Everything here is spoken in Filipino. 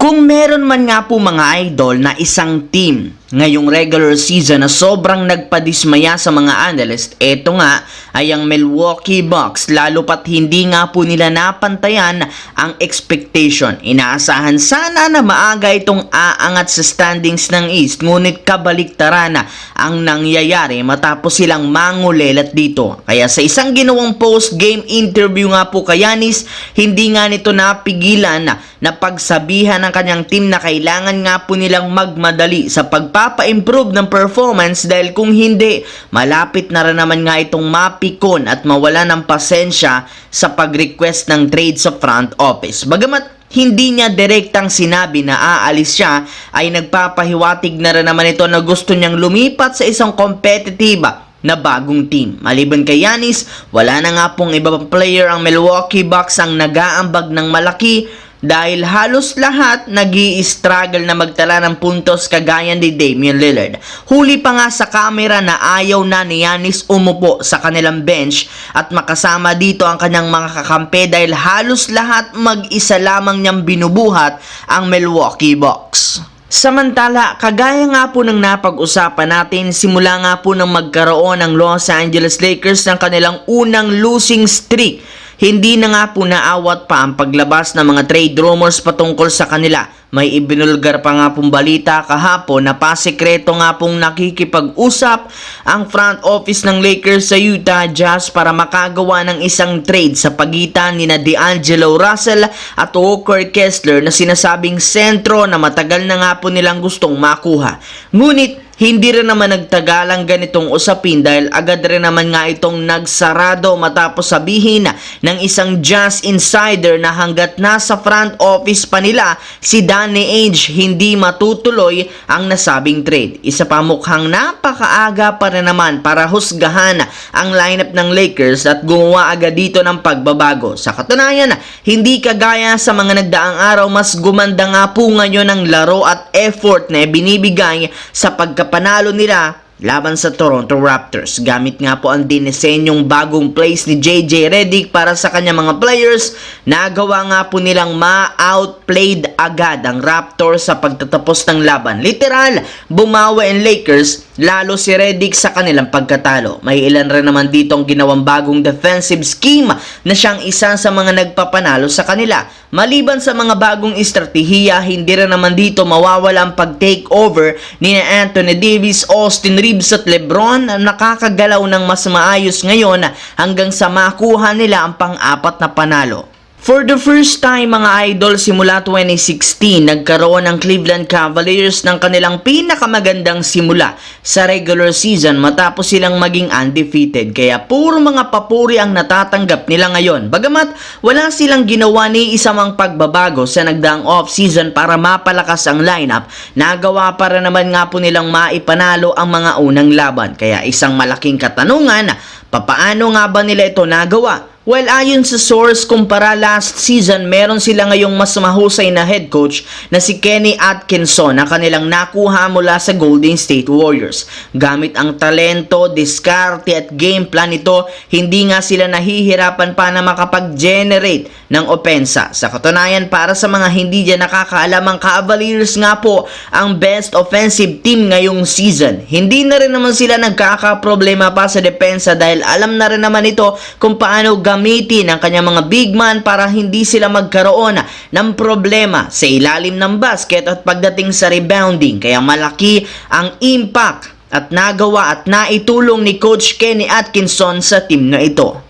Kung meron man nga po mga idol na isang team ngayong regular season na sobrang nagpadismaya sa mga analyst, eto nga ay ang Milwaukee Bucks, lalo pat hindi nga po nila napantayan ang expectation. Inaasahan sana na maaga itong aangat sa standings ng East, ngunit kabaliktaran na ang nangyayari matapos silang mangulelat dito. Kaya sa isang ginawang post-game interview nga po kay Giannis, hindi nga nito napigilan na pagsabihan ng kanyang team na kailangan nga po nilang magmadali sa pagpapa-improve ng performance dahil kung hindi, malapit na rin naman nga itong mapikon at mawala ng pasensya sa pag-request ng trade sa front office. Bagamat hindi niya direktang sinabi na aalis siya, ay nagpapahiwatig na rin naman ito na gusto niyang lumipat sa isang competitive na bagong team. Maliban kay Giannis, wala na nga pong iba pang player ang Milwaukee Bucks ang nag-aambag ng malaki dahil halos lahat nag-i-struggle na magtala ng puntos kagaya ni Damian Lillard. Huli pa nga sa camera na ayaw na ni Giannis umupo sa kanilang bench at makasama dito ang kanyang mga kakampi dahil halos lahat mag-isa lamang niyang binubuhat ang Milwaukee Bucks. Samantala, kagaya nga po ng napag-usapan natin, simula nga po nang magkaroon ng Los Angeles Lakers ng kanilang unang losing streak, hindi na nga po naawat pa ang paglabas ng mga trade rumors patungkol sa kanila. May ibinulgar pa nga pong balita kahapon na pasikreto nga pong nakikipag-usap ang front office ng Lakers sa Utah Jazz para makagawa ng isang trade sa pagitan ni D'Angelo Russell at Walker Kessler na sinasabing sentro na matagal na nga po nilang gustong makuha. Ngunit hindi rin naman nagtagalang ganitong usapin dahil agad rin naman nga itong nagsarado matapos sabihin ng isang Jazz insider na hanggat nasa front office pa nila si Danny Ainge, hindi matutuloy ang nasabing trade. Isa pa, mukhang napakaaga pa rin naman para husgahan ang lineup ng Lakers at gumawa agad dito ng pagbabago. Sa katunayan, hindi kagaya sa mga nagdaang araw, mas gumanda nga po ngayon ang laro at effort na binibigay sa pagkapanalo nila laban sa Toronto Raptors. Gamit nga po ang dinisenyong bagong plays ni JJ Redick para sa kanyang mga players, nagawa nga po nilang ma-outplayed agad ang Raptors sa pagtatapos ng laban. Literal, bumawi ang Lakers, lalo si Redick sa kanilang pagkatalo. May ilan rin naman ditong ginawang bagong defensive scheme na siyang isa sa mga nagpapanalo sa kanila. Maliban sa mga bagong estratehiya, hindi rin naman dito mawawala ang pag-take over ni Anthony Davis, Austin Reeves at LeBron na nakakagalaw ng mas maayos ngayon hanggang sa makuha nila ang pang-apat na panalo. For the first time mga idol, simula 2016, nagkaroon ng Cleveland Cavaliers ng kanilang pinakamagandang simula sa regular season matapos silang maging undefeated. Kaya puro mga papuri ang natatanggap nila ngayon. Bagamat wala silang ginawa ni isa mang pagbabago sa nagdaang off-season para mapalakas ang lineup, nagawa para naman nga po nilang maipanalo ang mga unang laban. Kaya isang malaking katanungan, papaano nga ba nila ito nagawa? Well, ayon sa source, kumpara last season, meron sila ngayong mas mahusay na head coach na si Kenny Atkinson na kanilang nakuha mula sa Golden State Warriors. Gamit ang talento, diskarte at game plan nito, hindi nga sila nahihirapan pa na makapag-generate ng opensa. Sa katunayan, para sa mga hindi dyan nakakaalam, ang Cavaliers nga po ang best offensive team ngayong season. Hindi na rin naman sila nagkakaproblema pa sa depensa dahil alam na rin naman ito kung paano gamitin ang kanyang mga big man para hindi sila magkaroon ng problema sa ilalim ng basket at pagdating sa rebounding. Kaya malaki ang impact at nagawa at naitulong ni Coach Kenny Atkinson sa team na ito.